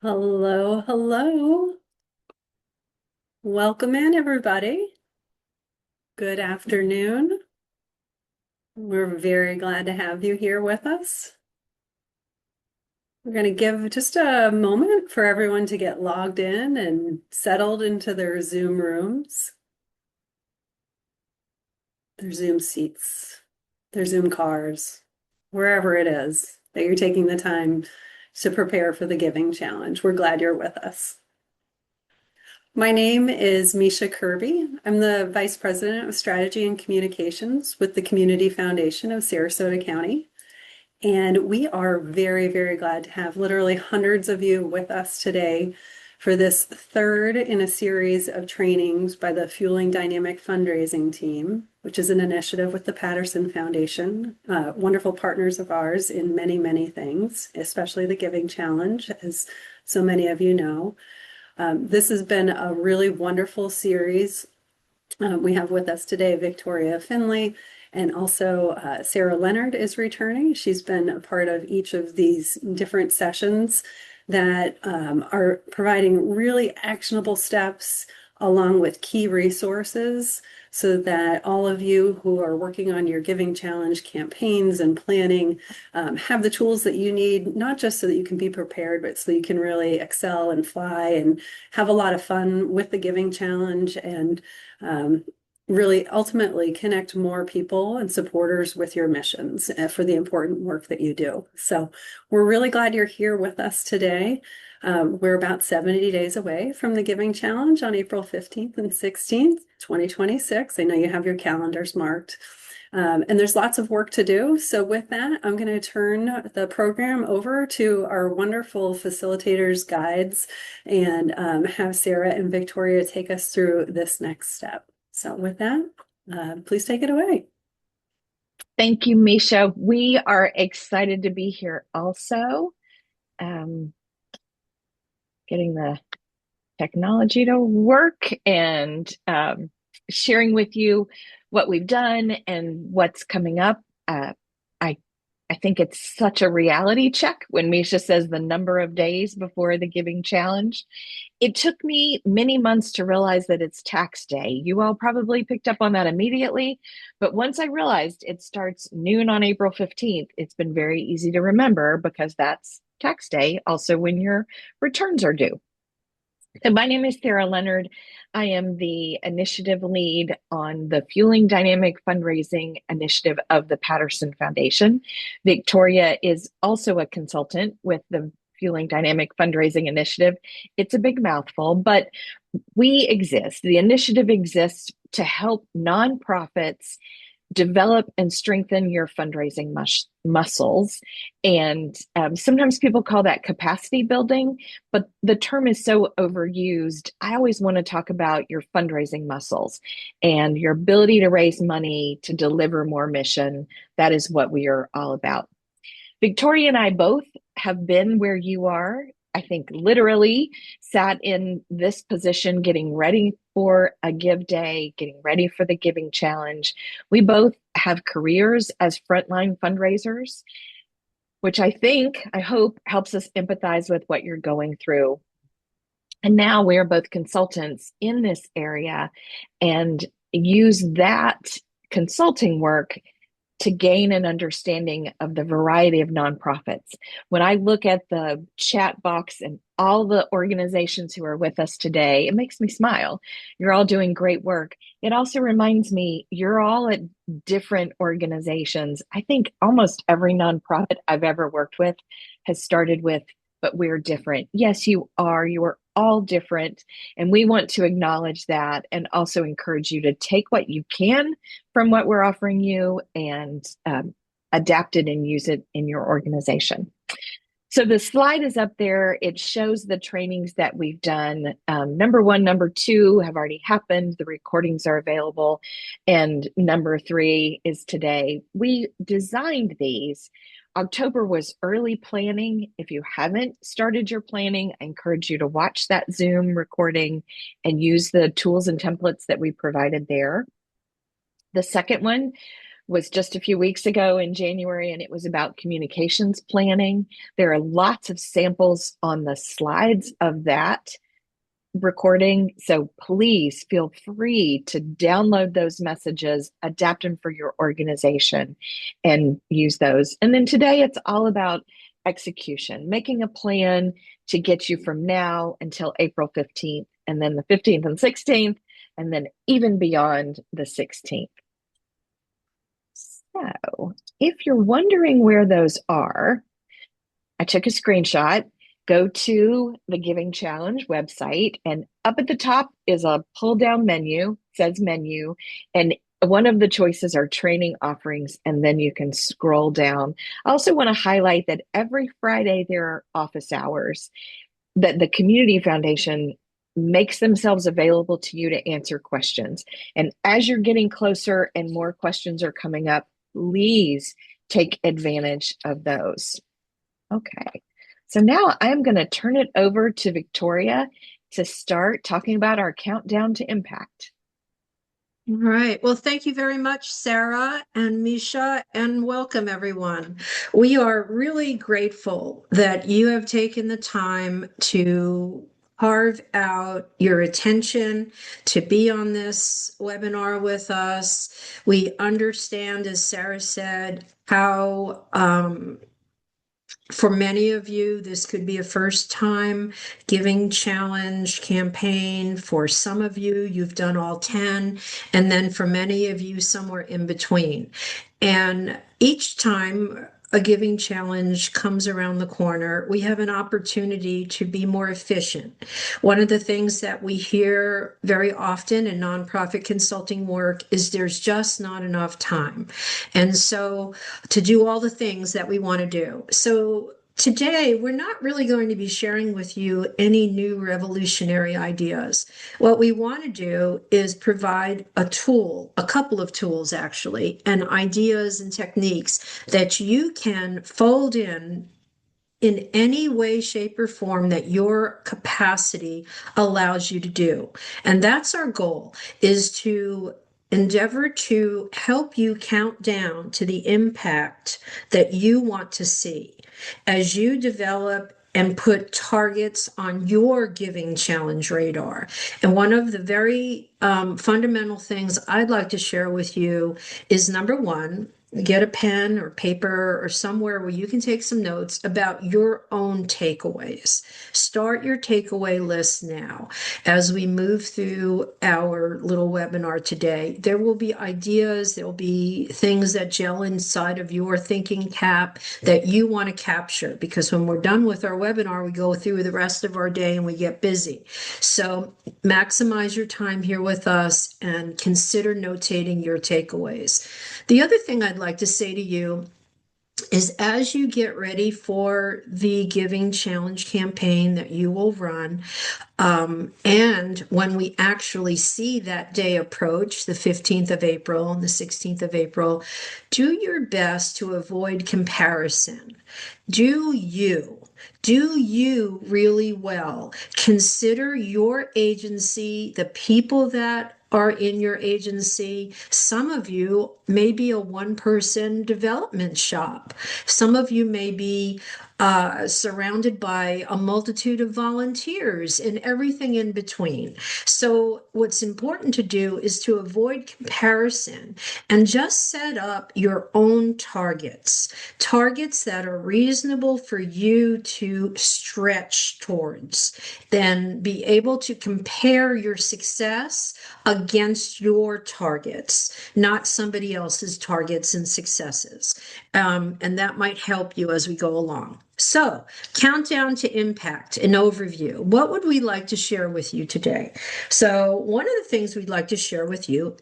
Hello, hello. Welcome in, everybody. Good afternoon. We're very glad to have you here with us. We're going to give just a moment for everyone to get logged in and settled into their Zoom rooms, their Zoom seats, their Zoom cars, wherever it is that you're taking the time to prepare for the Giving Challenge. We're glad you're with us. My name is Misha Kirby. I'm the Vice President of Strategy and Communications with the Community Foundation of Sarasota County. And we are very, very glad to have literally hundreds of you with us today for this third in a series of trainings by the Fueling Dynamic Fundraising team, which is an initiative with the Patterson Foundation, wonderful partners of ours in many, many things, especially the Giving Challenge, as so many of you know. This has been a really wonderful series. We have with us today Victoria Finley, and also Sara Leonard is returning. She's been a part of each of these different sessions that are providing really actionable steps along with key resources so that all of you who are working on your Giving Challenge campaigns and planning have the tools that you need, not just so that you can be prepared, but so you can really excel and fly and have a lot of fun with the Giving Challenge and really ultimately connect more people and supporters with your missions for the important work that you do. So we're really glad you're here with us today. We're about 70 days away from the Giving Challenge on April 15th and 16th, 2026. I know you have your calendars marked. And there's lots of work to do. So with that, I'm going to turn the program over to our wonderful facilitators, guides, and have Sara and Victoria take us through this next step. So with that, please take it away. Thank you, Misha. We are excited to be here also. Um, Getting the technology to work and sharing with you what we've done and what's coming up. I I think it's such a reality check when Misha says the number of days before the Giving Challenge. It took me many months to realize that it's tax day. You all probably picked up on that immediately, but once I realized it starts noon on April 15th, it's been very easy to remember because that's tax day, also when your returns are due. So my name is Sara Leonard. I am the initiative lead on the Fueling Dynamic Fundraising initiative of the Patterson Foundation. Victoria is also a consultant with the Fueling Dynamic Fundraising initiative. It's a big mouthful, but we exist. The initiative exists to help nonprofits develop and strengthen your fundraising muscles. And sometimes people call that capacity building, but the term is so overused. I always want to talk about your fundraising muscles and your ability to raise money to deliver more mission. That is what we are all about. Victoria and I both have been where you are. I think literally sat in this position, getting ready for a give day, getting ready for the Giving Challenge. We both have careers as frontline fundraisers, which I hope helps us empathize with what you're going through. And now we are both consultants in this area and use that consulting work to gain an understanding of the variety of nonprofits. When I look at the chat box and all the organizations who are with us today, it makes me smile. You're all doing great work. It also reminds me you're all at different organizations. I think almost every nonprofit I've ever worked with has started with, but we're different. Yes, you are. You are all different. And we want to acknowledge that and also encourage you to take what you can from what we're offering you and adapt it and use it in your organization. So the slide is up there. It shows the trainings that we've done. Number one, number two have already happened. The recordings are available. And number three is today. We designed these. October was early planning. If you haven't started your planning, I encourage you to watch that Zoom recording and use the tools and templates that we provided there. The second one was just a few weeks ago in January, and it was about communications planning. There are lots of samples on the slides of that recording. So please feel free to download those messages, adapt them for your organization, and use those. And then today it's all about execution, making a plan to get you from now until April 15th, and then the 15th and 16th, and then even beyond the 16th. So if you're wondering where those are, I took a screenshot. Go to the Giving Challenge website, and up at the top is a pull down menu, says menu, and one of the choices are training offerings, and then you can scroll down. I also want to highlight that every Friday there are office hours that the Community Foundation makes themselves available to you to answer questions. And as you're getting closer and more questions are coming up, please take advantage of those. Okay. So now I'm going to turn it over to Victoria to start talking about our countdown to impact. All right. Well, thank you very much, Sarah and Misha, and welcome everyone. We are really grateful that you have taken the time to carve out your attention to be on this webinar with us. We understand, as Sarah said, how for many of you, this could be a first time giving challenge campaign. For some of you, you've done all 10. And then for many of you, somewhere in between. And each time a giving challenge comes around the corner, we have an opportunity to be more efficient. One of the things that we hear very often in nonprofit consulting work is there's just not enough time. And so to do all the things that we want to do. So today, we're not really going to be sharing with you any new revolutionary ideas. What we want to do is provide a tool, a couple of tools actually, and ideas and techniques that you can fold in any way, shape, or form that your capacity allows you to do. And that's our goal, is to endeavor to help you count down to the impact that you want to see as you develop and put targets on your giving challenge radar. And one of the very fundamental things I'd like to share with you is, number one, get a pen or paper or somewhere where you can take some notes about your own takeaways. Start your takeaway list now. As we move through our little webinar today, there will be ideas, there will be things that gel inside of your thinking cap that you want to capture, because when we're done with our webinar, we go through the rest of our day and we get busy. So maximize your time here with us and consider notating your takeaways. The other thing I'd like to say to you is, as you get ready for the Giving Challenge campaign that you will run, and when we actually see that day approach, the 15th of April and the 16th of April, do your best to avoid comparison. Do you really well? Consider your agency, the people that are in your agency. Some of you may be a one-person development shop. Some of you may be surrounded by a multitude of volunteers and everything in between. So what's important to do is to avoid comparison and just set up your own targets that are reasonable for you to stretch towards. Then be able to compare your success against your targets, not somebody else's targets and successes. And that might help you as we go along. So, countdown to impact, an overview. What would we like to share with you today? So, one of the things we'd like to share with you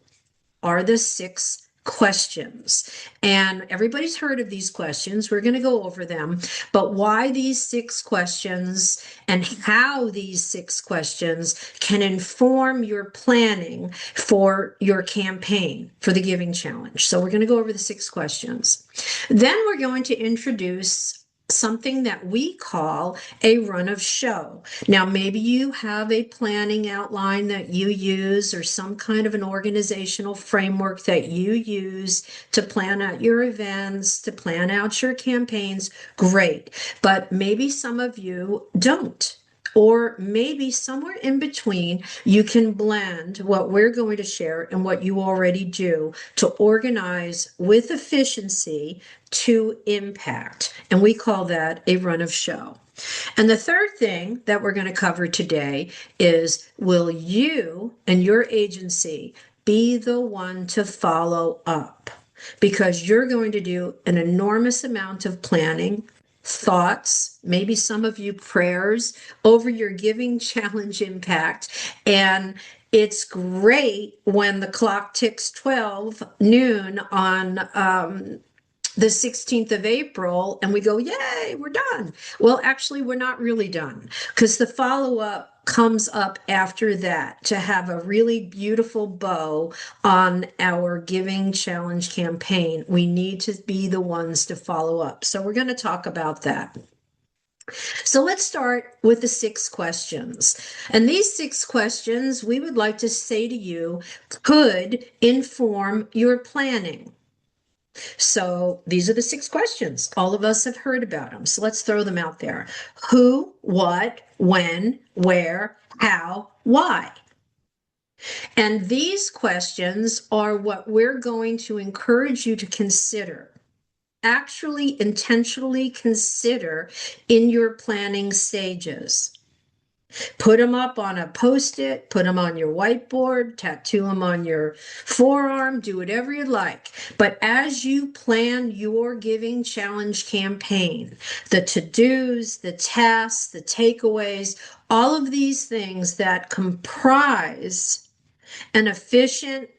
are the 6 questions. And everybody's heard of these questions. We're going to go over them. But why these 6 questions and how these 6 questions can inform your planning for your campaign for the Giving Challenge. So we're going to go over the 6 questions. Then we're going to introduce something that we call a run of show. Now, maybe you have a planning outline that you use or some kind of an organizational framework that you use to plan out your events, to plan out your campaigns. Great. But maybe some of you don't. Or maybe somewhere in between, you can blend what we're going to share and what you already do to organize with efficiency to impact. And we call that a run of show. And the third thing that we're going to cover today is, will you and your agency be the one to follow up? Because you're going to do an enormous amount of planning, thoughts, maybe some of you prayers over your giving challenge impact. And it's great when the clock ticks 12 noon on the 16th of April and we go, yay, we're done. Well, actually, we're not really done, because the follow-up comes up after that to have a really beautiful bow on our giving challenge campaign. We need to be the ones to follow up. So we're going to talk about that. So let's start with the 6 questions. And these 6 questions, we would like to say to you, could inform your planning. So these are the 6 questions. All of us have heard about them. So let's throw them out there. Who, what, when, where, how, why? And these questions are what we're going to encourage you to consider. Actually intentionally consider in your planning stages. Put them up on a Post-it, put them on your whiteboard, tattoo them on your forearm, do whatever you like. But as you plan your giving challenge campaign, the to-dos, the tasks, the takeaways, all of these things that comprise an efficient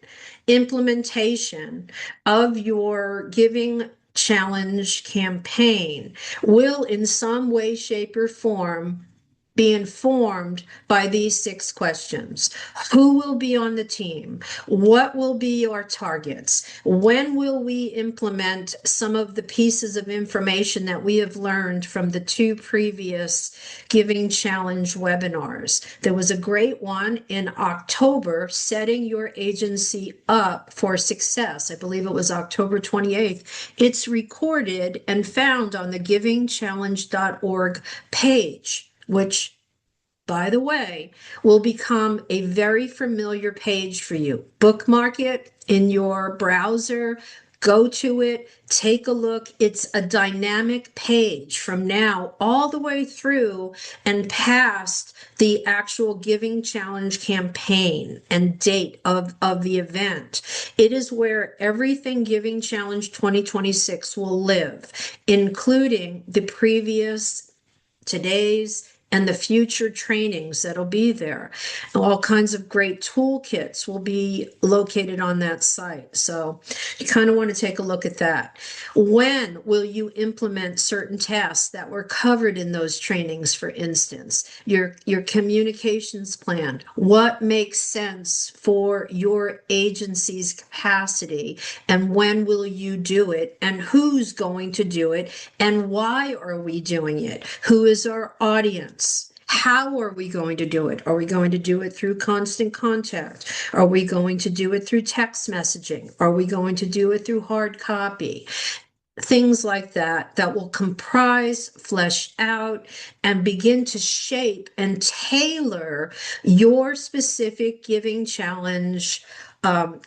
implementation of your giving challenge campaign will in some way, shape, or form be informed by these 6 questions. Who will be on the team? What will be our targets? When will we implement some of the pieces of information that we have learned from the 2 previous Giving Challenge webinars? There was a great one in October, setting your agency up for success. I believe it was October 28th. It's recorded and found on the givingchallenge.org page, which, by the way, will become a very familiar page for you. Bookmark it in your browser, go to it, take a look. It's a dynamic page from now all the way through and past the actual Giving Challenge campaign and date of the event. It is where everything Giving Challenge 2026 will live, including the previous, today's, and the future trainings that'll be there. All kinds of great toolkits will be located on that site. So you kind of want to take a look at that. When will you implement certain tasks that were covered in those trainings, for instance? Your communications plan. What makes sense for your agency's capacity? And when will you do it? And who's going to do it? And why are we doing it? Who is our audience? How are we going to do it? Are we going to do it through constant contact? Are we going to do it through text messaging? Are we going to do it through hard copy? Things like that, that will comprise, flesh out, and begin to shape and tailor your specific giving challenge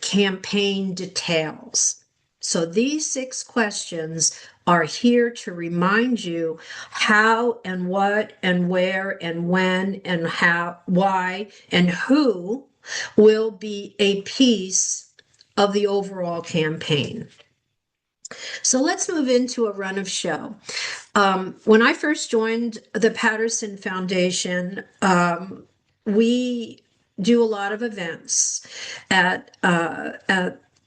campaign details. So these 6 questions are here to remind you how and what and where and when and how, why, and who will be a piece of the overall campaign. So let's move into a run of show. When I first joined the Patterson Foundation, we do a lot of events at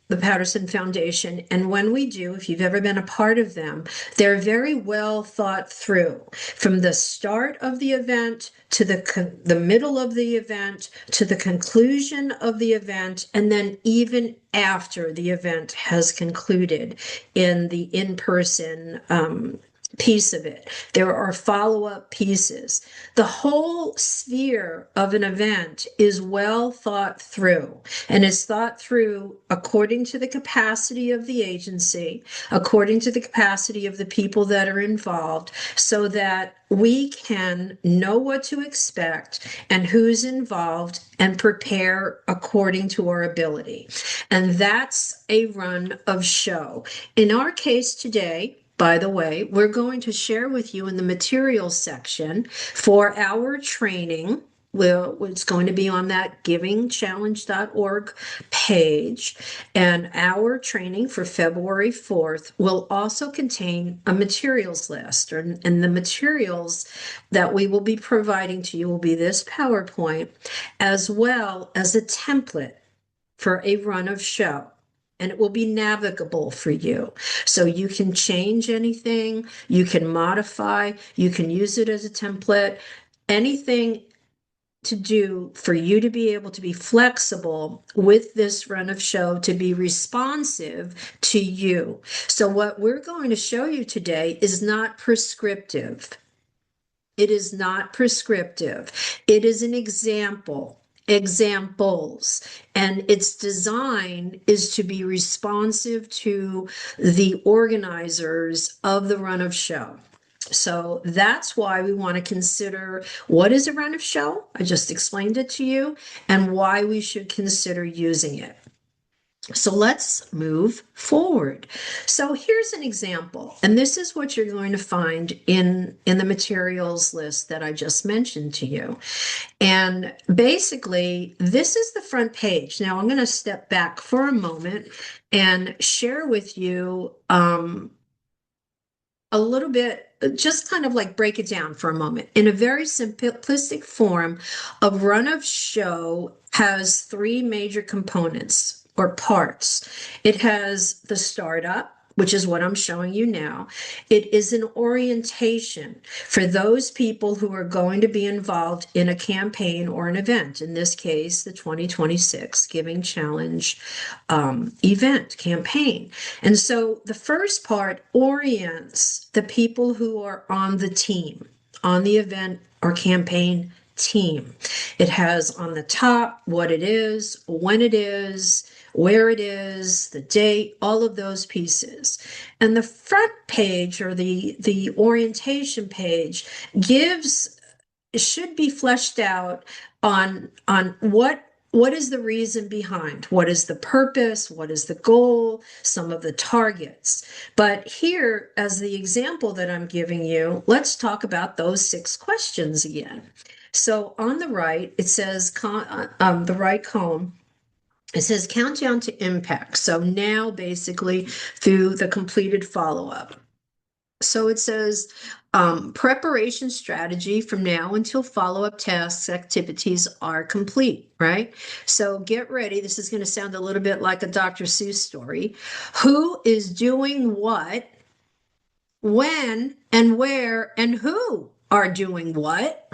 the Patterson Foundation. And when we do, if you've ever been a part of them, they're very well thought through, from the start of the event to the middle of the event to the conclusion of the event, and then even after the event has concluded in the in-person piece of it. There are follow-up pieces. The whole sphere of an event is well thought through, and is thought through according to the capacity of the agency, according to the capacity of the people that are involved, so that we can know what to expect and who's involved and prepare according to our ability. And that's a run of show. In our case today, by the way, we're going to share with you in the materials section for our training. Well, it's going to be on that givingchallenge.org page. And our training for February 4th will also contain a materials list. And the materials that we will be providing to you will be this PowerPoint, as well as a template for a run of show. And it will be navigable for you. So you can change anything, you can modify, you can use it as a template, anything to do for you to be able to be flexible with this run of show, to be responsive to you. So what we're going to show you today is not prescriptive. It is not prescriptive. It is an example. Examples, and its design is to be responsive to the organizers of the run of show. So that's why we want to consider what is a run of show. I just explained it to you, and why we should consider using it. So let's move forward. So here's an example, and this is what you're going to find in the materials list that I just mentioned to you. And basically, this is the front page. Now I'm going to step back for a moment and share with you a little bit, just kind of like break it down for a moment. In a very simplistic form, a run of show has three major components or parts. It has the startup, which is what I'm showing you now. It is an orientation for those people who are going to be involved in a campaign or an event. In this case, the 2026 Giving Challenge event campaign. And so the first part orients the people who are on the team, on the event or campaign team. It has on the top what it is, when it is, where it is, the date, all of those pieces. And the front page, or the orientation page, should be fleshed out on what is the reason behind, what is the purpose, what is the goal, some of the targets. But here, as the example that I'm giving you, let's talk about those 6 questions again. So on the right, it says, the right column, it says countdown to impact. So now basically through the completed follow-up. So it says preparation strategy from now until follow-up tasks activities are complete, right? So get ready. This is going to sound a little bit like a Dr. Seuss story. Who is doing what, when, and where, and who are doing what?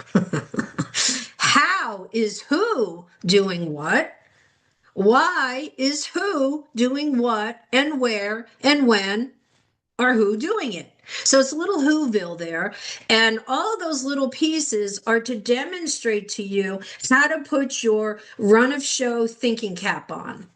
How is who doing what? Why is who doing what, and where, and when are who doing it? So it's a little Whoville there. And all those little pieces are to demonstrate to you how to put your run of show thinking cap on.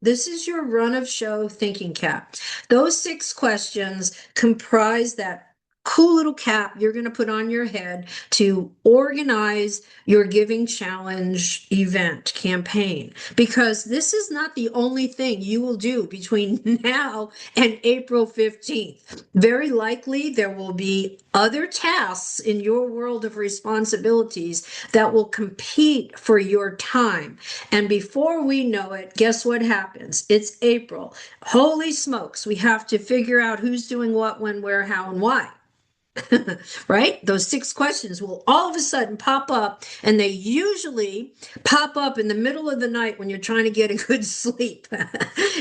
This is your run of show thinking cap. Those 6 questions comprise that cool little cap you're going to put on your head to organize your Giving Challenge event campaign, because this is not the only thing you will do between now and April 15th. Very likely there will be other tasks in your world of responsibilities that will compete for your time. And before we know it, guess what happens? It's April. Holy smokes, we have to figure out who's doing what, when, where, how, and why. Right? Those 6 questions will all of a sudden pop up, and they usually pop up in the middle of the night when you're trying to get a good sleep.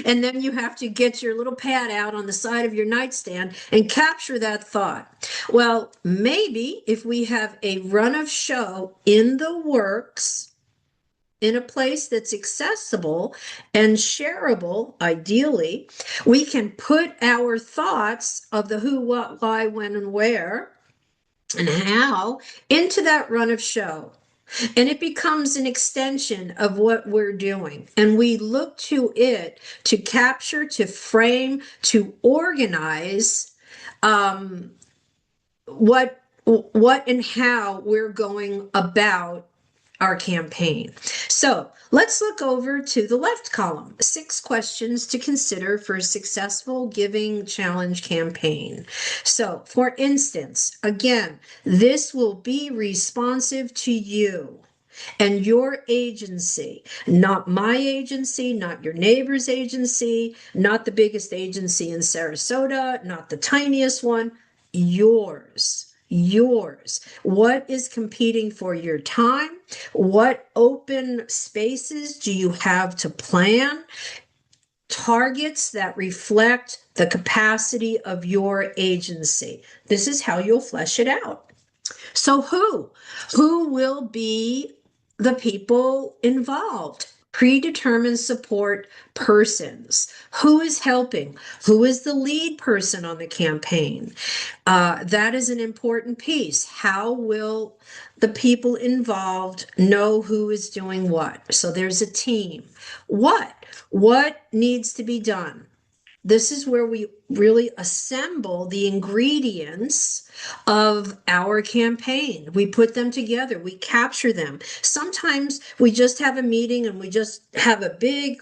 And then you have to get your little pad out on the side of your nightstand and capture that thought. Well, maybe if we have a run of show in the works, in a place that's accessible and shareable, ideally. We can put our thoughts of the who, what, why, when, and where, and how into that run of show. And it becomes an extension of what we're doing. And we look to it to capture, to frame, to organize what and how we're going about our campaign. So let's look over to the left column, 6 questions to consider for a successful giving challenge campaign. So for instance, again, this will be responsive to you and your agency, not my agency, not your neighbor's agency, not the biggest agency in Sarasota, not the tiniest one, yours. Yours. What is competing for your time? What open spaces do you have to plan? Targets that reflect the capacity of your agency. This is how you'll flesh it out. So who will be the people involved? Predetermined support persons. Who is helping? Who is the lead person on the campaign? That is an important piece. How will the people involved know who is doing what? So there's a team. What needs to be done? This is where we really assemble the ingredients of our campaign. We put them together, we capture them. Sometimes we just have a meeting and we just have a big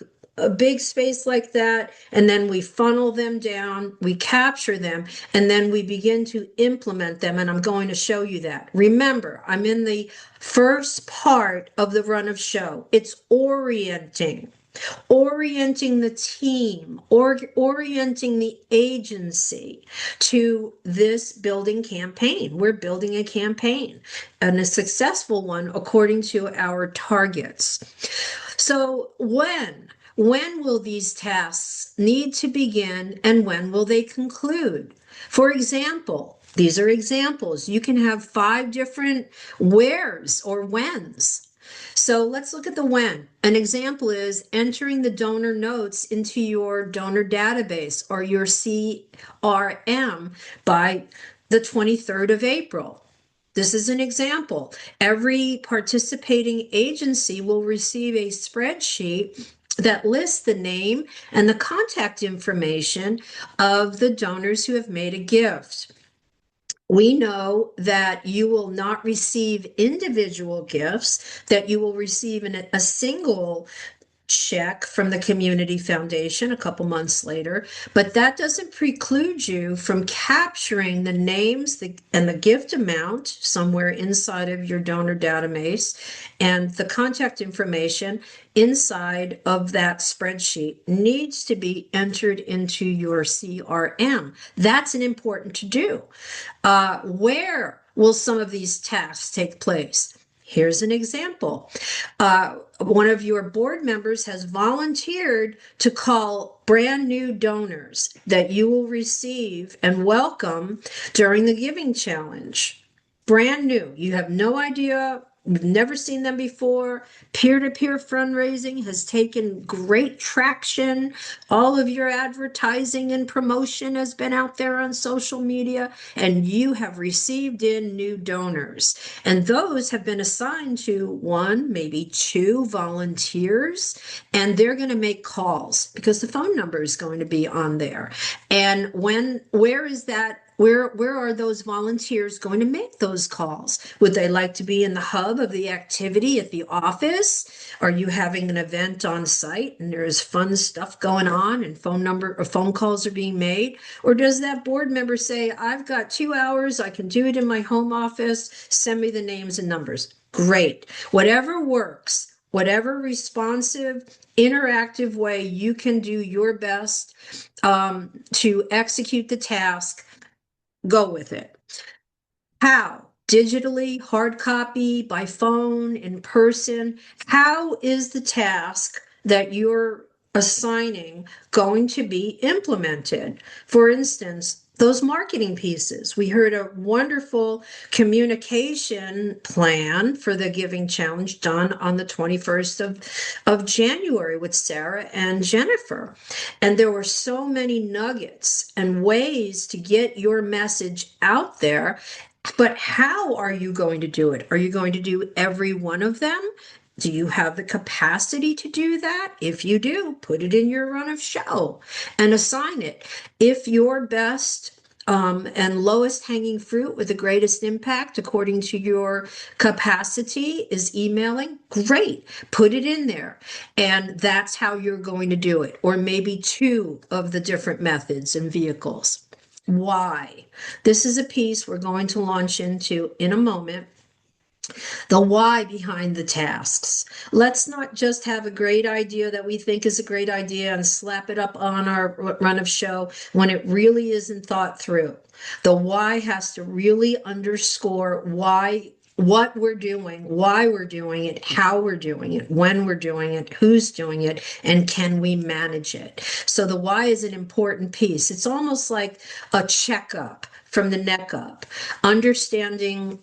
space like that, and then we funnel them down, we capture them, and then we begin to implement them. And I'm going to show you that. Remember, I'm in the first part of the run of show. It's orienting the team, or orienting the agency to this building campaign. We're building a campaign, and a successful one according to our targets. So when will these tasks need to begin, and when will they conclude? For example, these are examples. You can have 5 different wheres or whens. So let's look at the when. An example is entering the donor notes into your donor database or your CRM by the 23rd of April. This is an example. Every participating agency will receive a spreadsheet that lists the name and the contact information of the donors who have made a gift. We know that you will not receive individual gifts, that you will receive a single check from the Community Foundation a couple months later, but that doesn't preclude you from capturing the names and the gift amount somewhere inside of your donor database, and the contact information inside of that spreadsheet needs to be entered into your CRM. That's an important to do. Where will some of these tasks take place? Here's an example. One of your board members has volunteered to call brand new donors that you will receive and welcome during the Giving Challenge. Brand new. You have no idea. You've never seen them before. Peer-to-peer fundraising has taken great traction. All of your advertising and promotion has been out there on social media, and you have received in new donors. And those have been assigned to 1, maybe 2 volunteers, and they're going to make calls because the phone number is going to be on there. And where is that? Where are those volunteers going to make those calls? Would they like to be in the hub of the activity at the office? Are you having an event on site and there's fun stuff going on and phone calls are being made? Or does that board member say, I've got 2 hours, I can do it in my home office, send me the names and numbers? Great. Whatever works, whatever responsive, interactive way you can do your best to execute the task, go with it. How? Digitally, hard copy, by phone, in person. How is the task that you're assigning going to be implemented? For instance, those marketing pieces. We heard a wonderful communication plan for the Giving Challenge done on the 21st of January with Sarah and Jennifer. And there were so many nuggets and ways to get your message out there. But how are you going to do it? Are you going to do every one of them? Do you have the capacity to do that? If you do, put it in your run of show and assign it. If your best and lowest hanging fruit with the greatest impact, according to your capacity, is emailing, great, put it in there. And that's how you're going to do it. Or maybe two of the different methods and vehicles. Why? This is a piece we're going to launch into in a moment. The why behind the tasks. Let's not just have a great idea that we think is a great idea and slap it up on our run of show when it really isn't thought through. The why has to really underscore what we're doing, why we're doing it, how we're doing it, when we're doing it, who's doing it, and can we manage it? So the why is an important piece. It's almost like a checkup from the neck up, understanding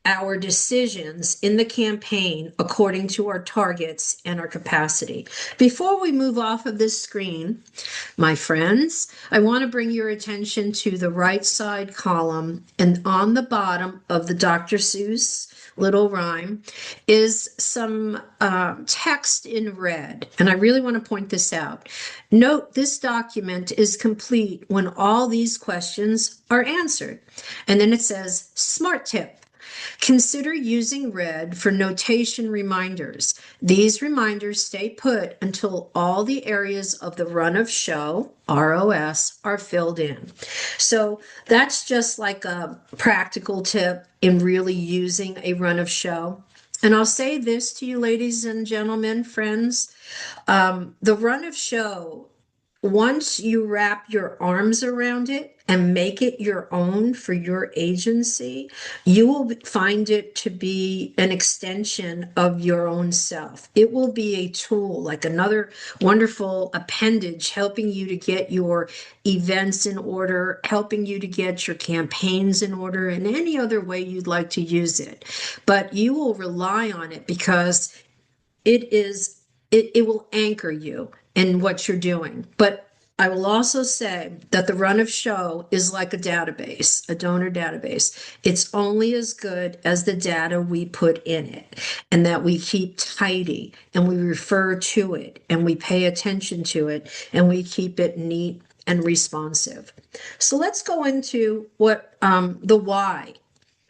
our decisions in the campaign according to our targets and our capacity. Before we move off of this screen, my friends, I want to bring your attention to the right side column, and on the bottom of the Dr. Seuss little rhyme is some text in red, and I really want to point this out. Note this document is complete when all these questions are answered. And then it says, smart tip. Consider using red for notation reminders. These reminders stay put until all the areas of the run of show, ROS, are filled in. So that's just like a practical tip in really using a run of show. And I'll say this to you, ladies and gentlemen, friends, the run of show, once you wrap your arms around it and make it your own for your agency, you will find it to be an extension of your own self. It will be a tool, like another wonderful appendage, helping you to get your events in order, helping you to get your campaigns in order, and any other way you'd like to use it. But you will rely on it because it will anchor you in what you're doing. But I will also say that the run of show is like a database, a donor database. It's only as good as the data we put in it, and that we keep tidy and we refer to it and we pay attention to it and we keep it neat and responsive. So let's go into what the why.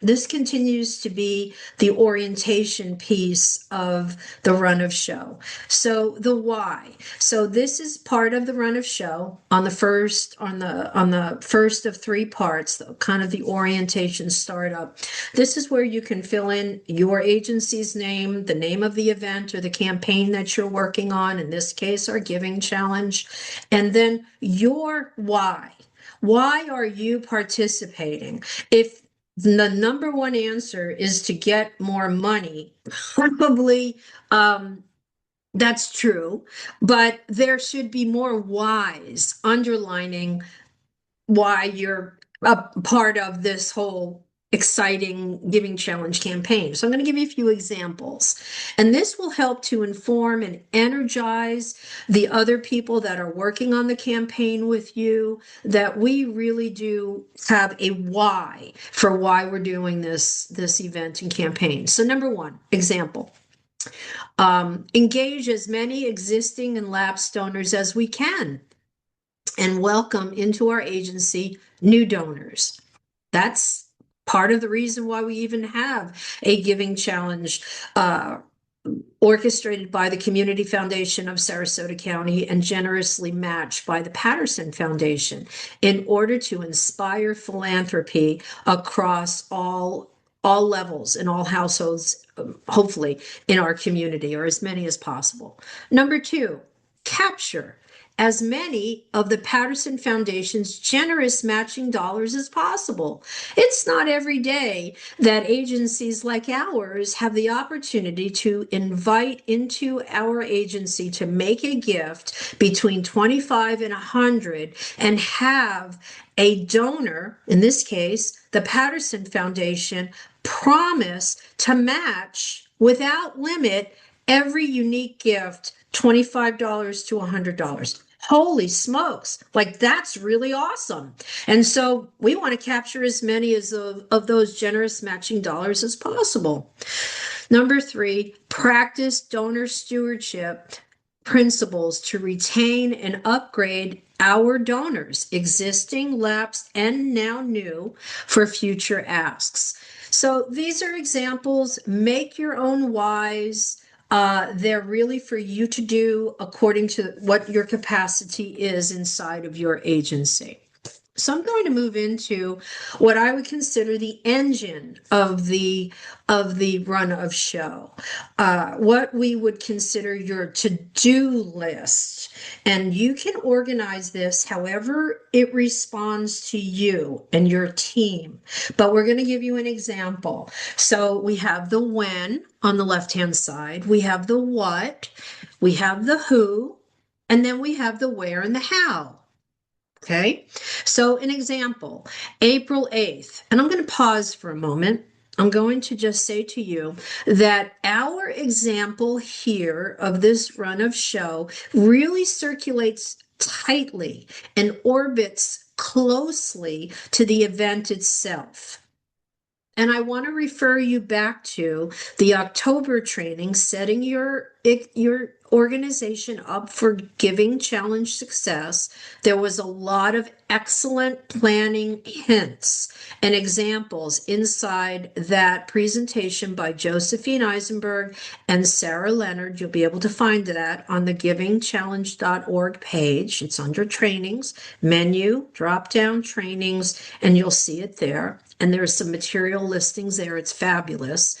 This continues to be the orientation piece of the run of show. So the why. So this is part of the run of show on the first of three parts, kind of the orientation startup. This is where you can fill in your agency's name, the name of the event or the campaign that you're working on, in this case, our Giving Challenge, and then your why. Why are you participating? If the number one answer is to get more money, probably that's true, but there should be more whys underlining why you're a part of this whole exciting Giving Challenge campaign. So I'm going to give you a few examples, and this will help to inform and energize the other people that are working on the campaign with you, that we really do have a why for why we're doing this event and campaign. So number one example, engage as many existing and lapsed donors as we can and welcome into our agency new donors. That's part of the reason why we even have a Giving Challenge orchestrated by the Community Foundation of Sarasota County and generously matched by the Patterson Foundation, in order to inspire philanthropy across all levels and all households, hopefully in our community, or as many as possible. Number two, capture as many of the Patterson Foundation's generous matching dollars as possible. It's not every day that agencies like ours have the opportunity to invite into our agency to make a gift between 25 and 100 and have a donor, in this case, the Patterson Foundation, promise to match without limit every unique gift, $25 to $100. Holy smokes, like that's really awesome. And so we want to capture as many of those generous matching dollars as possible. Number 3, practice donor stewardship principles to retain and upgrade our donors, existing, lapsed, and now new, for future asks. So these are examples. Make your own whys. They're really for you to do according to what your capacity is inside of your agency. So I'm going to move into what I would consider the engine of the run of show, what we would consider your to-do list. And you can organize this however it responds to you and your team. But we're going to give you an example. So we have the when on the left-hand side, we have the what, we have the who, and then we have the where and the how. Okay, so an example, April 8th, and I'm going to pause for a moment. I'm going to just say to you that our example here of this run of show really circulates tightly and orbits closely to the event itself. And I want to refer you back to the October training, setting your organization up for giving challenge success. There was a lot of excellent planning hints and examples inside that presentation by Josephine Eisenberg and Sara Leonard. You'll be able to find that on the givingchallenge.org page. It's under trainings, menu, drop down trainings, and you'll see it there. And there's some material listings there. It's fabulous.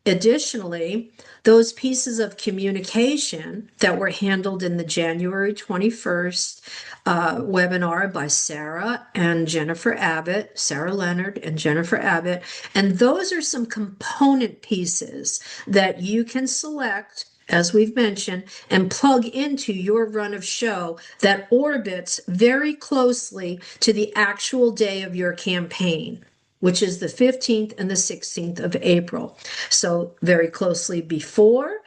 Additionally, those pieces of communication that were handled in the January 21st webinar by Sarah and Jennifer Abbott, Sara Leonard and Jennifer Abbott, and those are some component pieces that you can select, as we've mentioned, and plug into your run of show that orbits very closely to the actual day of your campaign, which is the 15th and the 16th of April. So very closely before,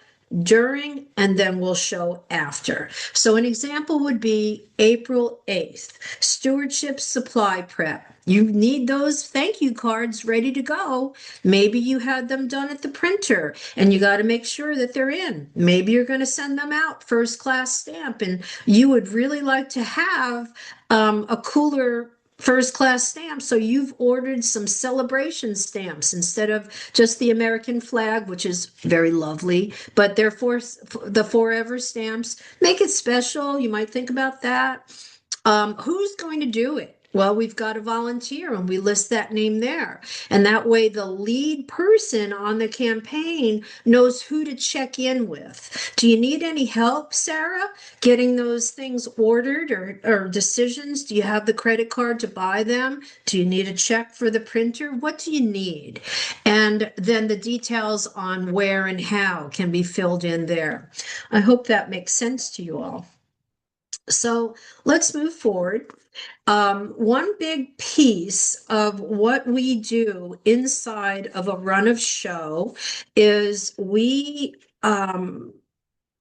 during, and then we'll show after. So an example would be April 8th, stewardship supply prep. You need those thank you cards ready to go. Maybe you had them done at the printer and you got to make sure that they're in. Maybe you're going to send them out first class stamp and you would really like to have a cooler first class stamps. So you've ordered some celebration stamps instead of just the American flag, which is very lovely, but they're the forever stamps. Make it special. You might think about that. Who's going to do it? Well, we've got a volunteer and we list that name there. And that way the lead person on the campaign knows who to check in with. Do you need any help, Sarah, getting those things ordered or decisions? Do you have the credit card to buy them? Do you need a check for the printer? What do you need? And then the details on where and how can be filled in there. I hope that makes sense to you all. So let's move forward. One big piece of what we do inside of a run of show is we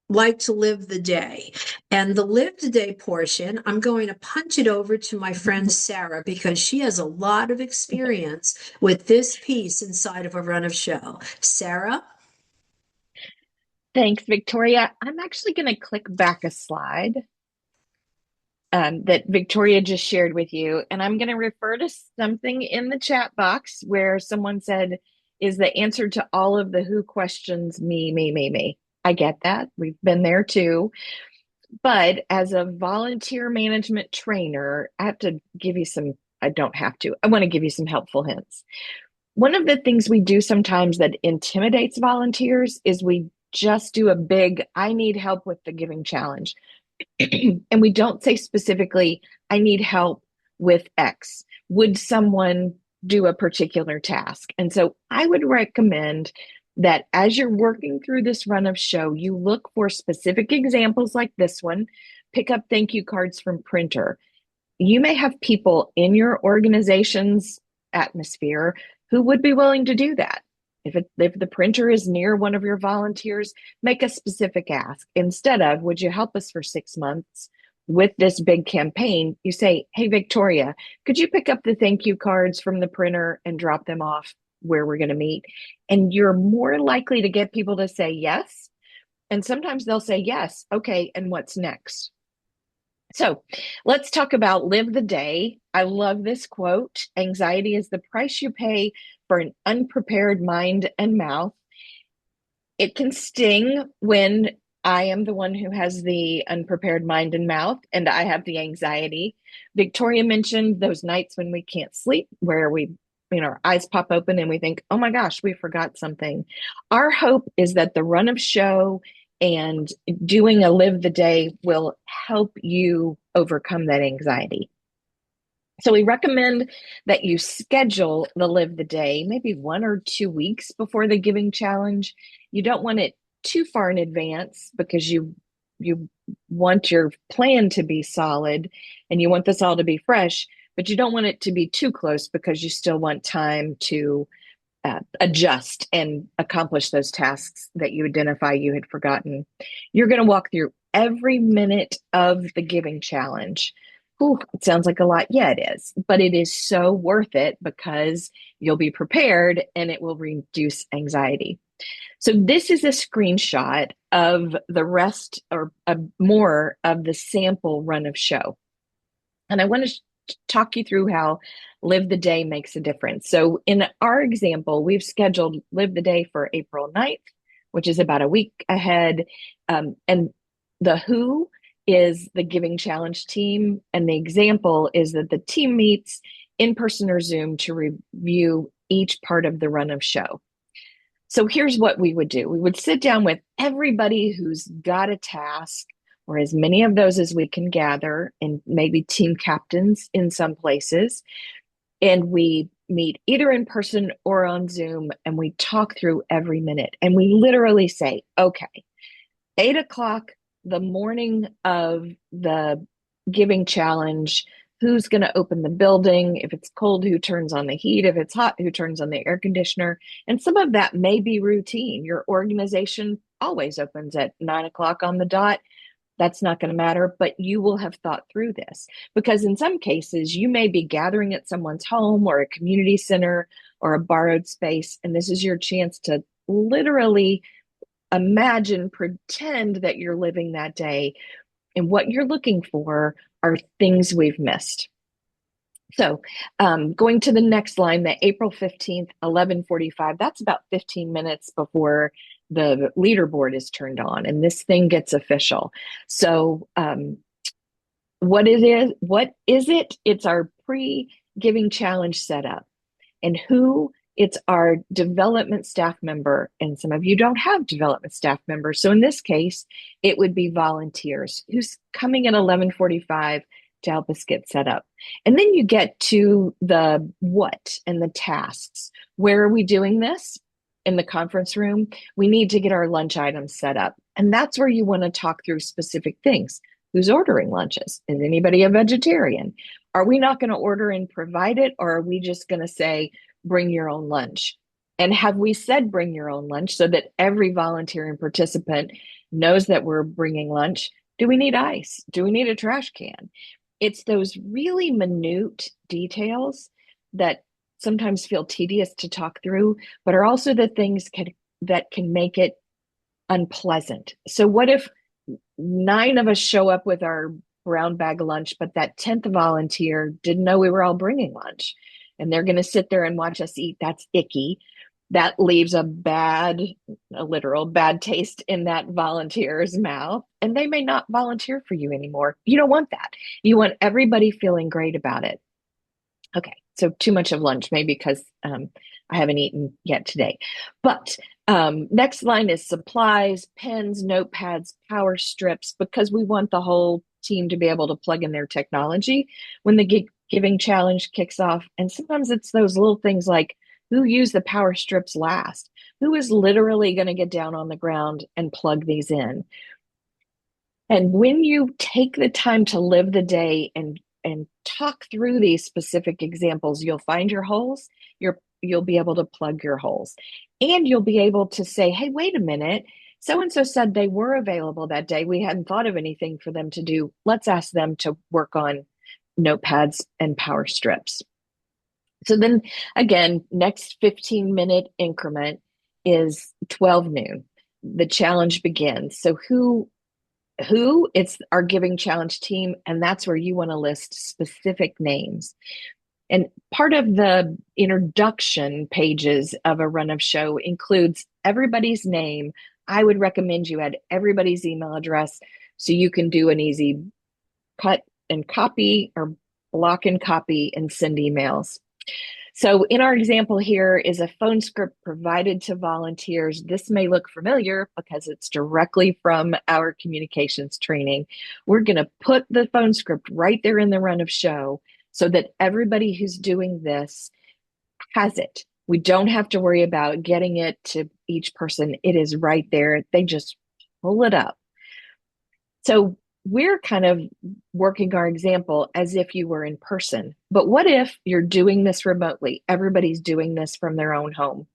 like to live the day. And the live the day portion, I'm going to punch it over to my friend Sarah because she has a lot of experience with this piece inside of a run of show. Sarah? Thanks, Victoria. I'm actually going to click back a slide that Victoria just shared with you. And I'm going to refer to something in the chat box where someone said, is the answer to all of the who questions me? I get that. We've been there too. But as a volunteer management trainer, I have to give you some, I don't have to, I want to give you some helpful hints. One of the things we do sometimes that intimidates volunteers is we just do a big, I need help with the giving challenge. And we don't say specifically, I need help with X. Would someone do a particular task? And so I would recommend that as you're working through this run of show, you look for specific examples like this one, pick up thank you cards from printer. You may have people in your organization's atmosphere who would be willing to do that. If the printer is near one of your volunteers, make a specific ask. Instead of, would you help us for 6 months with this big campaign? You say, hey, Victoria, could you pick up the thank you cards from the printer and drop them off where we're going to meet? And you're more likely to get people to say yes. And sometimes they'll say yes. Okay, and what's next? So let's talk about live the day. I love this quote. Anxiety is the price you pay for an unprepared mind and mouth. It can sting when I am the one who has the unprepared mind and mouth, and I have the anxiety. Victoria mentioned those nights when we can't sleep, where our eyes pop open and we think, oh my gosh, we forgot something. Our hope is that the run of show and doing a live the day will help you overcome that anxiety. So we recommend that you schedule the live the day maybe 1 or 2 weeks before the giving challenge. You don't want it too far in advance because you want your plan to be solid and you want this all to be fresh, but you don't want it to be too close because you still want time to adjust and accomplish those tasks that you identify you had forgotten. You're going to walk through every minute of the giving challenge. Ooh, it sounds like a lot. Yeah, it is, but it is so worth it because you'll be prepared and it will reduce anxiety. So this is a screenshot of the rest or more of the sample run of show. And I want to talk you through how Live the Day makes a difference. So in our example, we've scheduled Live the Day for April 9th, which is about a week ahead. And the who is the Giving Challenge team. And the example is that the team meets in person or Zoom to review each part of the run of show. So here's what we would do. We would sit down with everybody who's got a task, or as many of those as we can gather, and maybe team captains in some places. And we meet either in person or on Zoom, and we talk through every minute. And we literally say, okay, 8 o'clock, the morning of the giving challenge, who's going to open the building? If it's cold, who turns on the heat? If it's hot, who turns on the air conditioner? And some of that may be routine. Your organization always opens at 9 o'clock on the dot. That's not going to matter, but you will have thought through this because in some cases you may be gathering at someone's home or a community center or a borrowed space. And this is your chance to literally imagine, pretend that you're living that day. And what you're looking for are things we've missed. So going to the next line, the April 15th, 11:45, that's about 15 minutes before the leaderboard is turned on and this thing gets official. So what is it? It's our pre-giving challenge setup. And who? It's our development staff member. And some of you don't have development staff members. So in this case, it would be volunteers who's coming at 11:45 to help us get set up. And then you get to the what and the tasks. Where are we doing this? In the conference room. We need to get our lunch items set up. And that's where you want to talk through specific things. Who's ordering lunches? Is anybody a vegetarian? Are we not going to order and provide it? Or are we just going to say, bring your own lunch? And have we said bring your own lunch so that every volunteer and participant knows that we're bringing lunch? Do we need ice? Do we need a trash can? It's those really minute details that sometimes feel tedious to talk through, but are also the things that can make it unpleasant. So what if 9 of us show up with our brown bag lunch, but that 10th volunteer didn't know we were all bringing lunch and they're going to sit there and watch us eat? That's icky. That leaves a literal bad taste in that volunteer's mouth, and they may not volunteer for you anymore. You don't want that. You want everybody feeling great about it. Okay, so too much of lunch, maybe because I haven't eaten yet today. But next line is supplies, pens, notepads, power strips, because we want the whole team to be able to plug in their technology when the giving challenge kicks off. And sometimes it's those little things like who used the power strips last? Who is literally going to get down on the ground and plug these in? And when you take the time to live the day and talk through these specific examples, you'll find your holes. You'll be able to plug your holes, and you'll be able to say, "Hey, wait a minute. So and so said they were available that day. We hadn't thought of anything for them to do. Let's ask them to work on notepads and power strips." So then again, next 15-minute increment is 12 noon. The challenge begins. So who it's our giving challenge team, and that's where you want to list specific names. And part of the introduction pages of a run of show includes everybody's name. I would recommend you add everybody's email address so you can do an easy cut and copy or block and copy and send emails. So in our example here is a phone script provided to volunteers. This may look familiar because it's directly from our communications training. We're going to put the phone script right there in the run of show so that everybody who's doing this has it. We don't have to worry about getting it to each person. It is right there. They just pull it up. So we're kind of working our example as if you were in person. But what if you're doing this remotely? Everybody's doing this from their own home.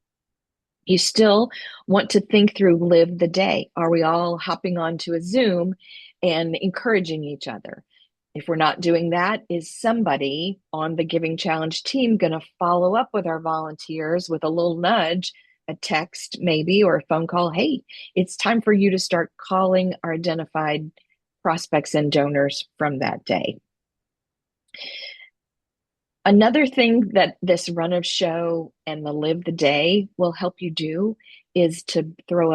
You still want to think through, live the day. Are we all hopping onto a Zoom and encouraging each other? If we're not doing that, is somebody on the Giving Challenge team going to follow up with our volunteers with a little nudge, a text maybe, or a phone call? Hey, it's time for you to start calling our identified prospects and donors from that day. Another thing that this run of show and the live the day will help you do is to throw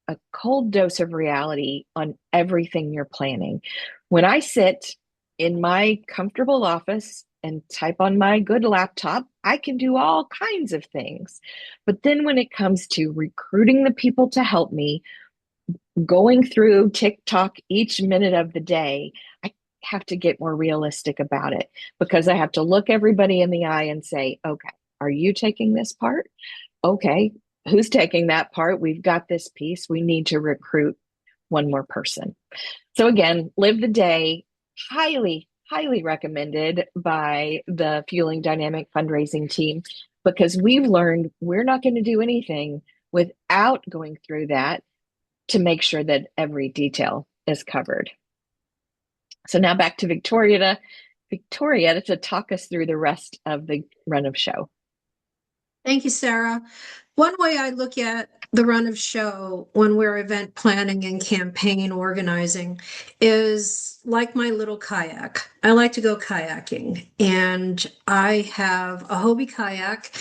a cold dose of reality on everything you're planning. When I sit in my comfortable office and type on my good laptop, I can do all kinds of things. But then when it comes to recruiting the people to help me, going through TikTok each minute of the day, I have to get more realistic about it because I have to look everybody in the eye and say, okay, are you taking this part? Okay, who's taking that part? We've got this piece. We need to recruit one more person. So again, live the day, highly, highly recommended by the Fueling Dynamic Fundraising team because we've learned we're not going to do anything without going through that to make sure that every detail is covered. So now back to Victoria to talk us through the rest of the run of show. Thank you, Sarah. One way I look at the run of show when we're event planning and campaign organizing is like my little kayak. I like to go kayaking, and I have a Hobie kayak,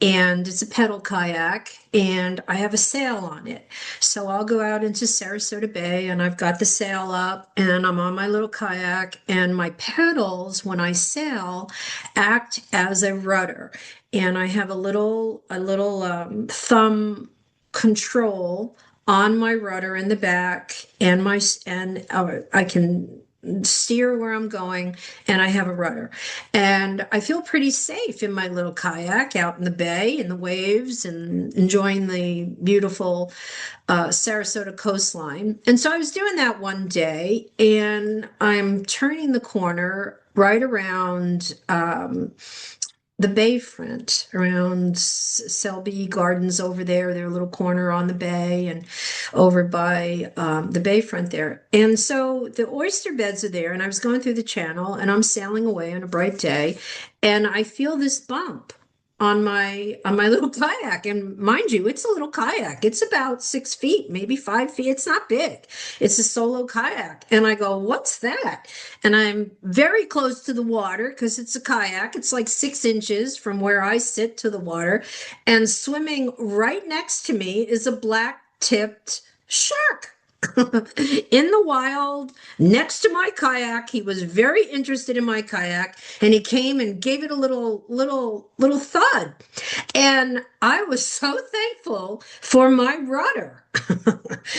and it's a pedal kayak, and I have a sail on it. So I'll go out into Sarasota Bay, and I've got the sail up, and I'm on my little kayak, and my pedals, when I sail, act as a rudder. And I have a little thumb control on my rudder in the back, and I can steer where I'm going, and I have a rudder. And I feel pretty safe in my little kayak out in the bay in the waves and enjoying the beautiful Sarasota coastline. And so I was doing that one day, and I'm turning the corner right around the bayfront around Selby Gardens over there, their little corner on the bay, and over by the bayfront there. And so the oyster beds are there, and I was going through the channel, and I'm sailing away on a bright day, and I feel this bump on my little kayak. And mind you, it's a little kayak. It's about 6 feet, maybe 5 feet. It's not big. It's a solo kayak. And I go, what's that? And I'm very close to the water because it's a kayak. It's like 6 inches from where I sit to the water. And swimming right next to me is a black-tipped shark. in the wild next to my kayak. He was very interested in my kayak, and he came and gave it a little thud. And I was so thankful for my rudder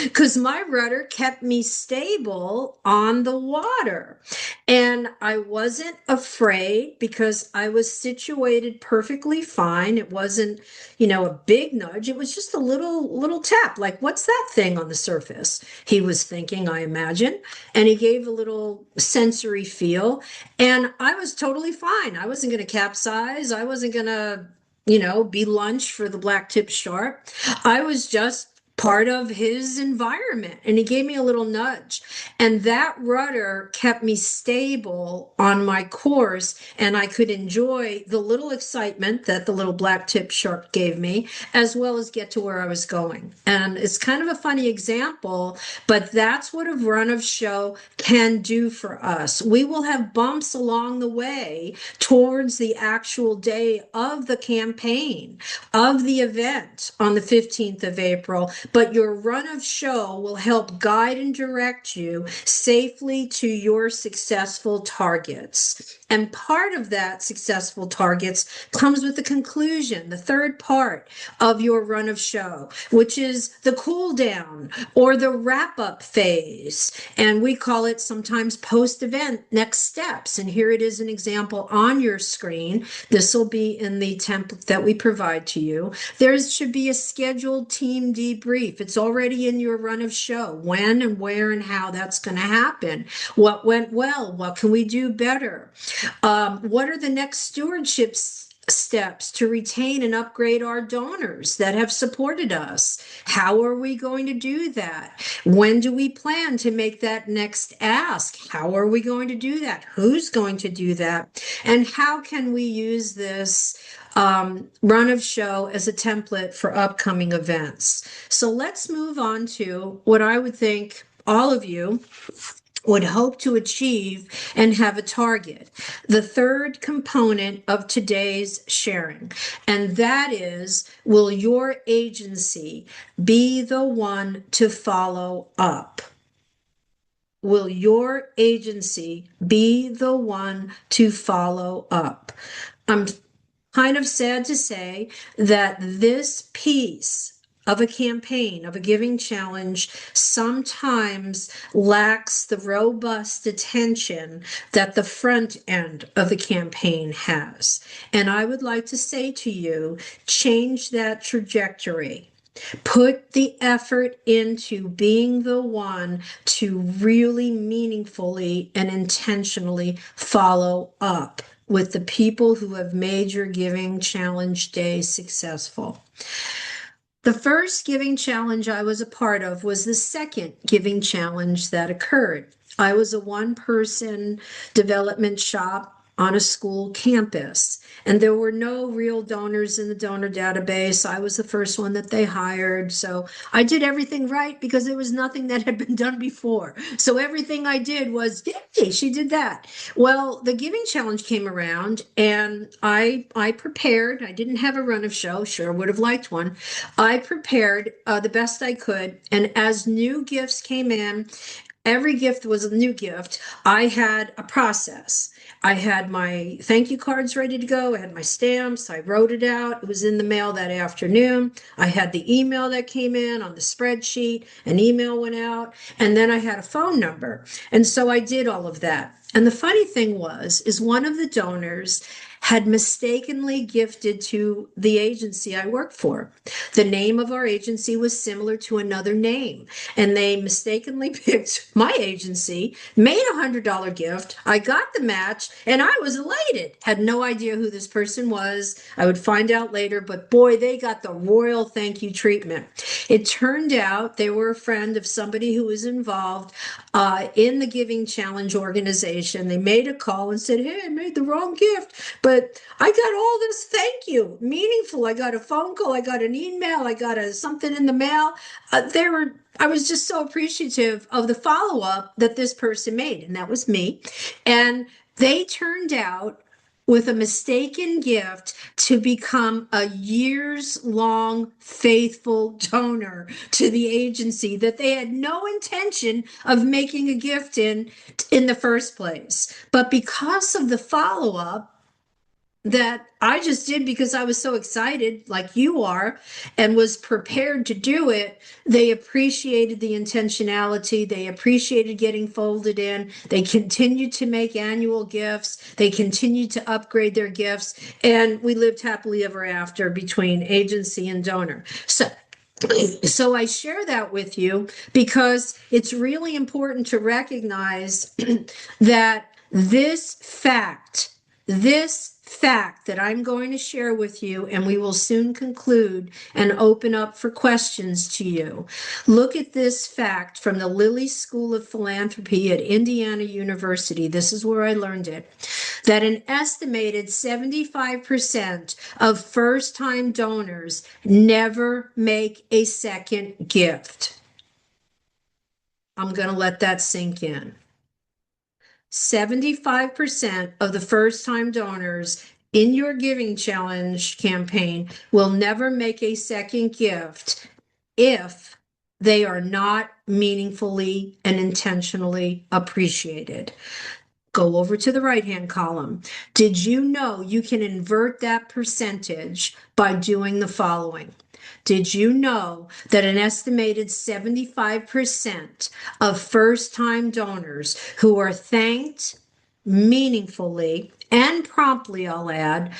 because my rudder kept me stable on the water. And I wasn't afraid because I was situated perfectly fine. It wasn't, a big nudge. It was just a little tap. Like, what's that thing on the surface? He was thinking, I imagine. And he gave a little sensory feel. And I was totally fine. I wasn't going to capsize. I wasn't going to be lunch for the black tip shark. I was just part of his environment, and he gave me a little nudge, and that rudder kept me stable on my course, and I could enjoy the little excitement that the little black tip shark gave me, as well as get to where I was going. And it's kind of a funny example, but that's what a run of show can do for us. We will have bumps along the way towards the actual day of the campaign, of the event on the 15th of April, but your run of show will help guide and direct you safely to your successful targets. And part of that successful targets comes with the conclusion, the third part of your run of show, which is the cool down or the wrap up phase. And we call it sometimes post event next steps. And here it is an example on your screen. This will be in the template that we provide to you. There should be a scheduled team debrief. It's already in your run of show, when and where and how that's going to happen. What went well? What can we do better? What are the next stewardship steps to retain and upgrade our donors that have supported us? How are we going to do that? When do we plan to make that next ask? How are we going to do that? Who's going to do that? And how can we use this run of show as a template for upcoming events? So let's move on to what I would think all of you would hope to achieve and have a target. The third component of today's sharing, and that is, will your agency be the one to follow up? Will your agency be the one to follow up? I'm kind of sad to say that this piece of a campaign, of a giving challenge, sometimes lacks the robust attention that the front end of the campaign has. And I would like to say to you, change that trajectory. Put the effort into being the one to really meaningfully and intentionally follow up with the people who have made your Giving Challenge Day successful. The first Giving Challenge I was a part of was the second Giving Challenge that occurred. I was a one-person development shop on a school campus, and there were no real donors in the donor database. I was the first one that they hired, so I did everything right because there was nothing that had been done before. So everything I did was, yay, she did that. Well, the Giving Challenge came around, and I prepared. I didn't have a run of show, sure would have liked one. I prepared the best I could, and as new gifts came in, every gift was a new gift. I had a process. I had my thank you cards ready to go. I had my stamps. I wrote it out. It was in the mail that afternoon. I had the email that came in on the spreadsheet. An email went out. And then I had a phone number. And so I did all of that. And the funny thing is one of the donors had mistakenly gifted to the agency I work for. The name of our agency was similar to another name, and they mistakenly picked my agency, made a $100 gift. I got the match, and I was elated. Had no idea who this person was. I would find out later, but boy, they got the royal thank you treatment. It turned out they were a friend of somebody who was involved in the Giving Challenge organization. They made a call and said, hey, I made the wrong gift, but I got all this thank you, meaningful. I got a phone call, I got an email, I got something in the mail. I was just so appreciative of the follow-up that this person made, and that was me. And they turned out with a mistaken gift to become a years-long faithful donor to the agency that they had no intention of making a gift in the first place. But because of the follow-up that I just did because I was so excited, like you are, and was prepared to do it, they appreciated the intentionality. They appreciated getting folded in. They continued to make annual gifts. They continued to upgrade their gifts. And we lived happily ever after between agency and donor. So I share that with you because it's really important to recognize that this fact that I'm going to share with you, and we will soon conclude and open up for questions to you. Look at this fact from the Lilly School of Philanthropy at Indiana University. This is where I learned it. That an estimated 75% of first-time donors never make a second gift. I'm going to let that sink in. 75% of the first-time donors in your Giving Challenge campaign will never make a second gift if they are not meaningfully and intentionally appreciated. Go over to the right-hand column. Did you know you can invert that percentage by doing the following? Did you know that an estimated 75% of first-time donors who are thanked meaningfully and promptly, I'll add,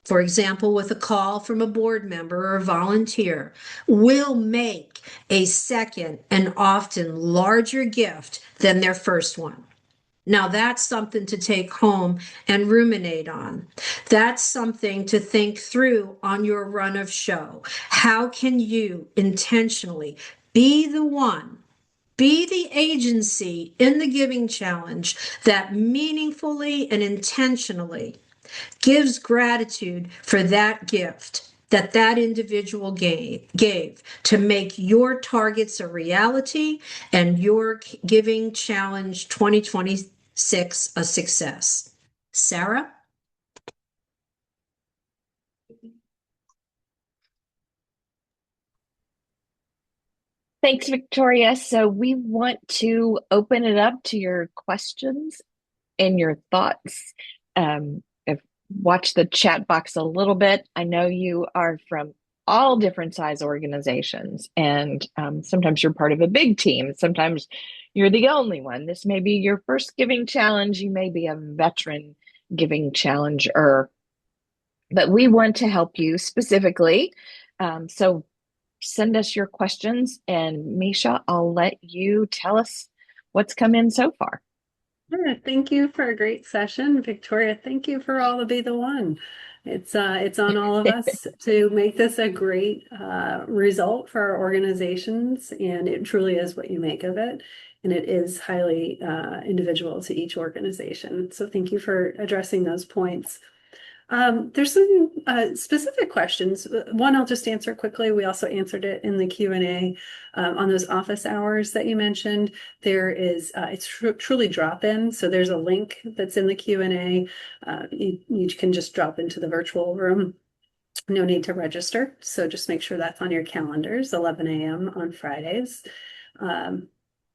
for example, with a call from a board member or a volunteer, will make a second and often larger gift than their first one? Now, that's something to take home and ruminate on. That's something to think through on your run of show. How can you intentionally be the agency in the Giving Challenge that meaningfully and intentionally gives gratitude for that gift that individual gave to make your targets a reality and your Giving Challenge 2026 a success? Sara? Thanks, Victoria. So we want to open it up to your questions and your thoughts. If watch the chat box a little bit. I know you are from all different size organizations, and sometimes you're part of a big team. Sometimes you're the only one. This may be your first Giving Challenge. You may be a veteran Giving Challenger, but we want to help you specifically. So send us your questions, and Misha, I'll let you tell us what's come in so far. Sure. Thank you for a great session, Victoria. Thank you for all to be the one. It's on all of us to make this a great result for our organizations, and it truly is what you make of it. And it is highly individual to each organization. So thank you for addressing those points. There's some specific questions. One I'll just answer quickly. We also answered it in the Q&A on those office hours that you mentioned. There is, it's truly drop-in. So there's a link that's in the Q&A. You can just drop into the virtual room. No need to register. So just make sure that's on your calendars, 11 a.m. on Fridays.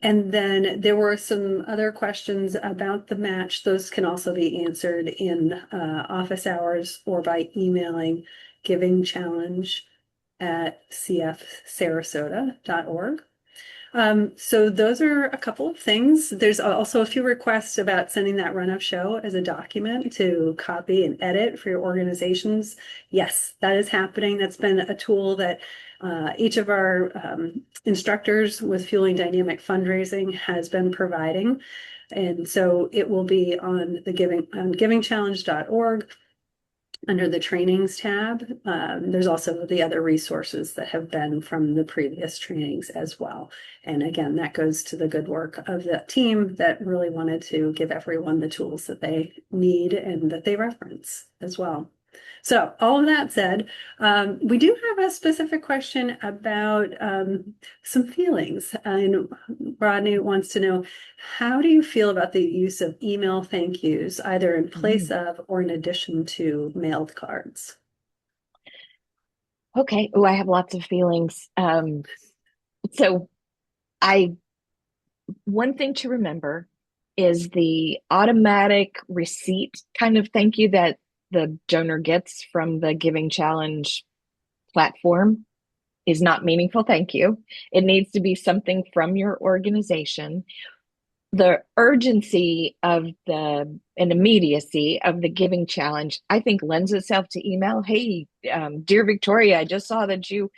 And then there were some other questions about the match. Those can also be answered in office hours or by emailing givingchallenge@cfsarasota.org. So those are a couple of things. There's also a few requests about sending that run of show as a document to copy and edit for your organizations. Yes, that is happening. That's been a tool that each of our instructors with Fueling Dynamic Fundraising has been providing. And so it will be on the givingchallenge.org under the trainings tab. There's also the other resources that have been from the previous trainings as well. And again, that goes to the good work of the team that really wanted to give everyone the tools that they need and that they reference as well. So all of that said, we do have a specific question about some feelings. And Rodney wants to know, how do you feel about the use of email thank yous, either in place of or in addition to mailed cards? Okay. Oh, I have lots of feelings. So I one thing to remember is the automatic receipt kind of thank you that the donor gets from the Giving Challenge platform is not meaningful thank you. It needs to be something from your organization. The urgency of the and immediacy of the Giving Challenge, I think, lends itself to email. Hey, dear Victoria, I just saw that you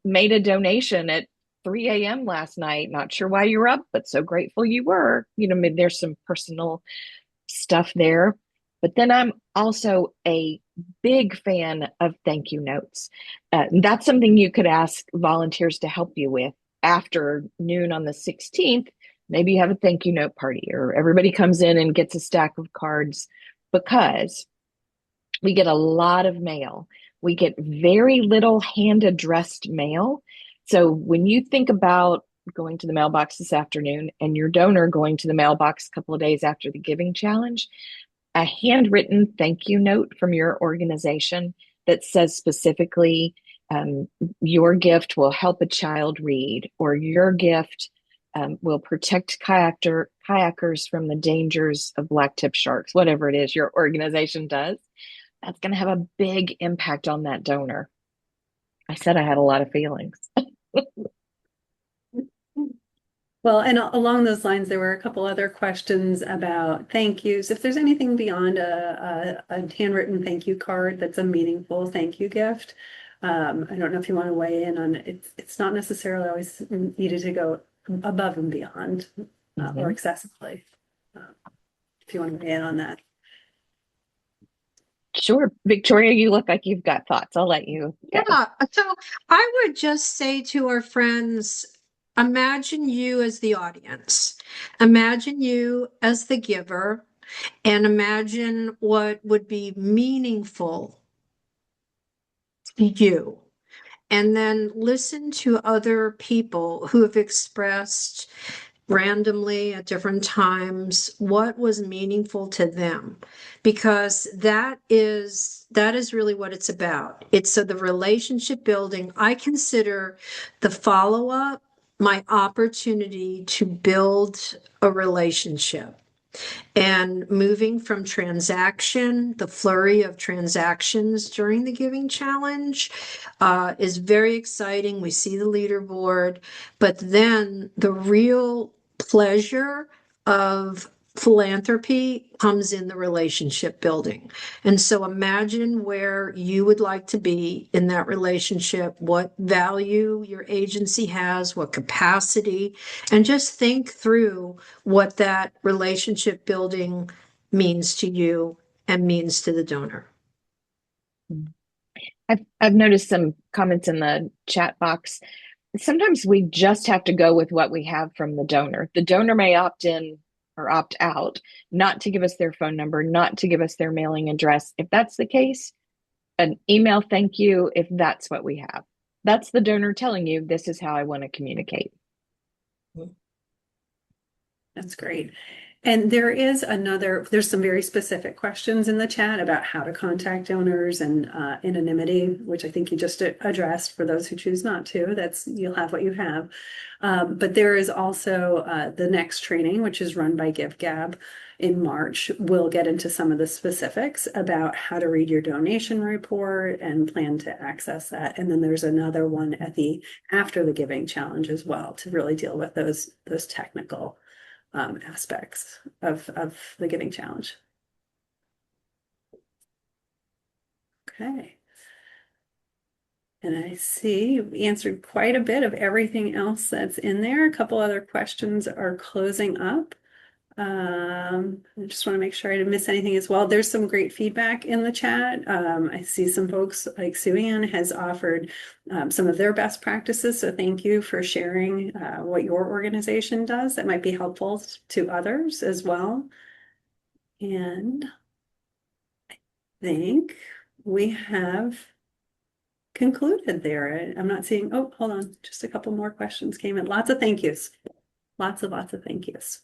made a donation at 3 a.m. last night. Not sure why you were up, but so grateful you were. Maybe there's some personal stuff there. But then I'm also a big fan of thank you notes. That's something you could ask volunteers to help you with after noon on the 16th. Maybe you have a thank you note party, or everybody comes in and gets a stack of cards, because we get a lot of mail. We get very little hand addressed mail. So when you think about going to the mailbox this afternoon and your donor going to the mailbox a couple of days after the Giving Challenge, a handwritten thank you note from your organization that says specifically, your gift will help a child read, or your gift will protect kayakers from the dangers of black tip sharks, whatever it is your organization does, that's going to have a big impact on that donor. I said I had a lot of feelings. Well, and along those lines, there were a couple other questions about thank yous. If there's anything beyond a handwritten thank you card that's a meaningful thank you gift, I don't know if you want to weigh in on it. It's not necessarily always needed to go above and beyond or excessively. If you want to weigh in on that. Sure. Victoria, you look like you've got thoughts. I'll let you go. Yeah. So I would just say to our friends, imagine you as the audience, imagine you as the giver, and imagine what would be meaningful to you. And then listen to other people who have expressed randomly at different times what was meaningful to them, because that is really what it's about. It's the relationship building. I consider the follow-up my opportunity to build a relationship. And moving from transaction, the flurry of transactions during the Giving Challenge is very exciting. We see the leaderboard, but then the real pleasure of philanthropy comes in the relationship building. And so imagine where you would like to be in that relationship, what value your agency has, what capacity, and just think through what that relationship building means to you and means to the donor. I've noticed some comments in the chat box. Sometimes we just have to go with what we have from the donor. The donor may opt in or opt out, not to give us their phone number, not to give us their mailing address. If that's the case, an email thank you if that's what we have. That's the donor telling you, this is how I want to communicate. That's great. And there's some very specific questions in the chat about how to contact donors and anonymity, which I think you just addressed. For those who choose not to, you'll have what you have. But there is also the next training, which is run by GiveGab in March. We'll get into some of the specifics about how to read your donation report and plan to access that. And then there's another one after the Giving Challenge as well, to really deal with those technical aspects of the Giving Challenge. Okay. And I see we answered quite a bit of everything else that's in there. A couple other questions are closing up. I just want to make sure I didn't miss anything as well. There's some great feedback in the chat. I see some folks like Sue Ann has offered some of their best practices. So thank you for sharing what your organization does. That might be helpful to others as well. And I think we have concluded there. I'm not seeing, oh, hold on, just a couple more questions came in. Lots of thank yous. Lots of thank yous.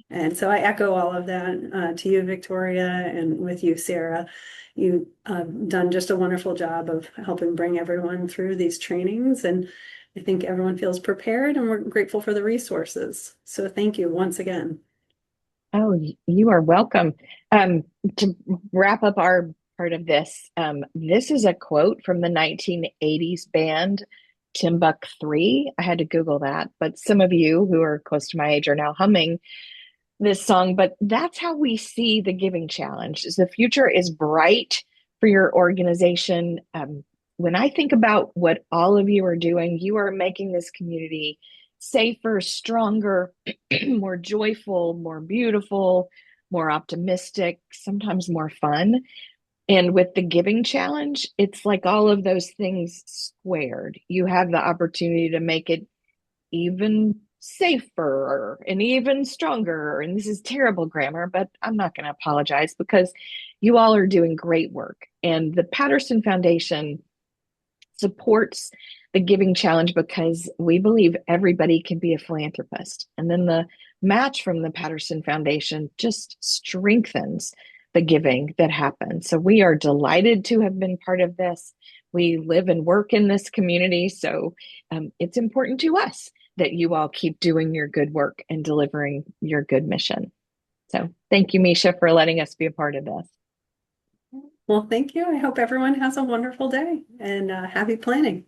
And so I echo all of that to you, Victoria, and with you, Sarah. You've done just a wonderful job of helping bring everyone through these trainings. And I think everyone feels prepared, and we're grateful for the resources. So thank you once again. Oh, you are welcome. To wrap up our part of this, this is a quote from the 1980s band Timbuk 3. I had to Google that, but some of you who are close to my age are now humming this song. But that's how we see the Giving Challenge. Is the future is bright for your organization. When I think about what all of you are doing, you are making this community safer, stronger, more joyful, more beautiful, more optimistic, sometimes more fun. And with the Giving Challenge, it's like all of those things squared. You have the opportunity to make it even safer and even stronger. And this is terrible grammar, but I'm not going to apologize because you all are doing great work. And the Patterson Foundation supports the Giving Challenge because we believe everybody can be a philanthropist. And then the match from the Patterson Foundation just strengthens the giving that happens. So we are delighted to have been part of this. We live and work in this community. So it's important to us that you all keep doing your good work and delivering your good mission. So thank you, Misha, for letting us be a part of this. Well, thank you. I hope everyone has a wonderful day and happy planning.